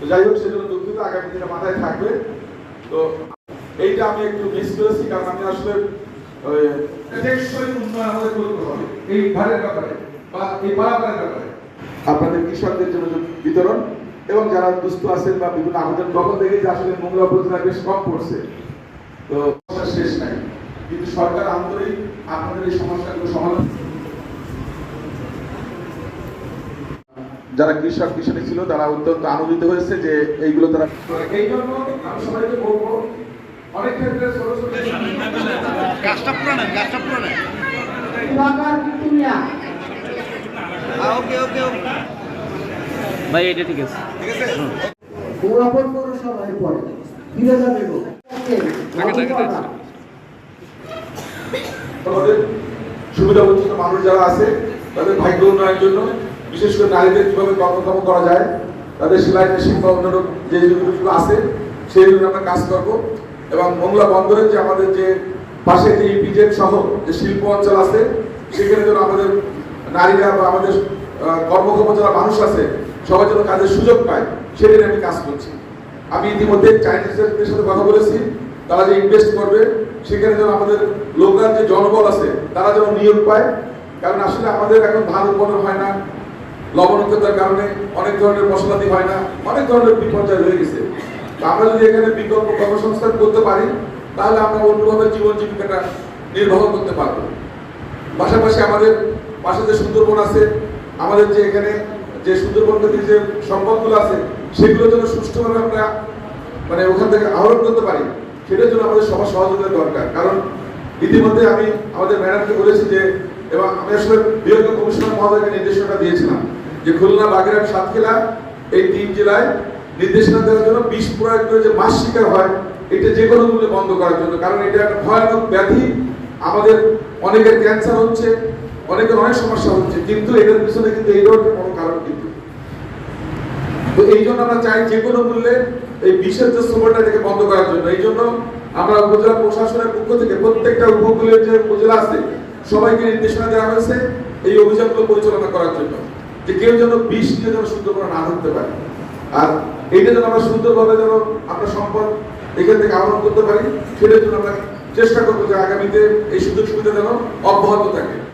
তো যাই হোক, সেজন্য দুঃখিত, আগামী দিনে মাথায় থাকবে। তো এইটা আমি একটু মিস করেছি, কারণ আমি আসলে টেকসই উন্নয়ন আমাদের করতে হবে এই ধারের ব্যাপারে বা এই পারাপারের ব্যাপারে। আপনাদের কৃষকদের জন্য বিতরণ এবং যারা দুস্থ আছেন বা বিভিন্ন আবেদন তখন দেখে যে আসলে মোংলা উপজেলা বেশ কম পড়ছে, তো শেষ নাই, কিন্তু সরকার আন্তরিক আপনাদের এই সমস্যাগুলো সমাধান। যারা কৃষক কিষাণী ছিল তারা অত্যন্ত আনন্দিত হয়েছে যে এইগুলো তারা, এই জন্য আমি সবাইকে বলবো, অনেক ক্ষেত্রে ছোট ছোট গাছটা পুরানো ভাই, এটা ঠিক আছে। সুবিধা বঞ্চিত মানুষ যারা আছে তাদের ভাগ্য উন্নয়নের জন্য, বিশেষ করে নারীদের কিভাবে কর্মক্ষম করা যায়, তাদের সেলাই মেশিন বা অন্যান্য যে জিনিসগুলো আছে সেইগুলো আমরা কাজ করব। এবং মোংলা বন্দরের যে আমাদের যে পাশে যে ইপিজেড সহ যে শিল্প অঞ্চল আছে, সেখানে যেন আমাদের নারীরা বা আমাদের কর্মক্ষম যারা মানুষ আছে সবাই যেন কাজের সুযোগ পায়, সেটাই আমি কাজ করছি। আমি ইতিমধ্যে চাইনিজদের সাথে কথা বলেছি, তারা যে ইনভেস্ট করবে সেখানে যেন আমাদের লোকাল যে জনবল আছে তারা যেন নিয়োগ পায়। কারণ আসলে আমাদের এখন ধান উৎপাদন হয় না, লবণাক্ততার কারণে অনেক ধরনের মশলাদি হয় না, অনেক ধরনের বিপর্যয় হয়ে গেছে। তো আমরা যদি এখানে বিকল্প কর্মসংস্থান করতে পারি তাহলে আমরা অন্যভাবে জীবন জীবিকাটা নির্বাহ করতে পারবো। পাশাপাশি আমাদের পাশে যে সুন্দরবন আছে, আমাদের যে এখানে যে সুন্দরবনের যে সম্পদগুলো আছে সেগুলো যেন সুষ্ঠুভাবে আমরা মানে ওখান থেকে আহরণ করতে পারি, সেটার জন্য আমাদের সবার সহযোগিতা দরকার। কারণ ইতিমধ্যে আমি আমাদের ম্যাডামকে বলেছি যে, এবং আমি আসলে বিভাগীয় কমিশনার মহোদয়কে নির্দেশনা দিয়েছিলাম যে খুলনা, বাগেরহাট, সাতক্ষীরা এই 3 জেলায় নির্দেশনা দেওয়ার জন্য বিষ প্রয়োগ করে যে মাছ শিকার হয় এটা যে কোনো মূল্যে বন্ধ করার জন্য। কারণ এটা একটা ভয়ানক ব্যাধি, আমাদের অনেকের ক্যান্সার হচ্ছে, অনেকের অনেক সমস্যা হচ্ছে, কিন্তু এটার পিছনে কিন্তু এইটাও একটা বড় কারণ। কিন্তু তো এই জন্য আমরা চাই যে কোনো মূল্যে এই বিষের যে স্তূপটা এটাকে বন্ধ করার জন্য। এই জন্য আমরা উপজেলা প্রশাসনের পক্ষ থেকে প্রত্যেকটা উপকূলের যে উপজেলা আছে সবাইকে নির্দেশনা দেওয়া হয়েছে এই অভিযানগুলো পরিচালনা করার জন্য, যে কেউ যেন বিষ নিয়ে যেন সুন্দরবনে না ধরতে পারে। আর এইটা যেন আমরা সুন্দরভাবে যেন আমরা সম্পদ এখান থেকে আহরণ করতে পারি, সেটার জন্য আমরা চেষ্টা করবো যে আগামীতে এই সুযোগ সুবিধা যেন অব্যাহত থাকে।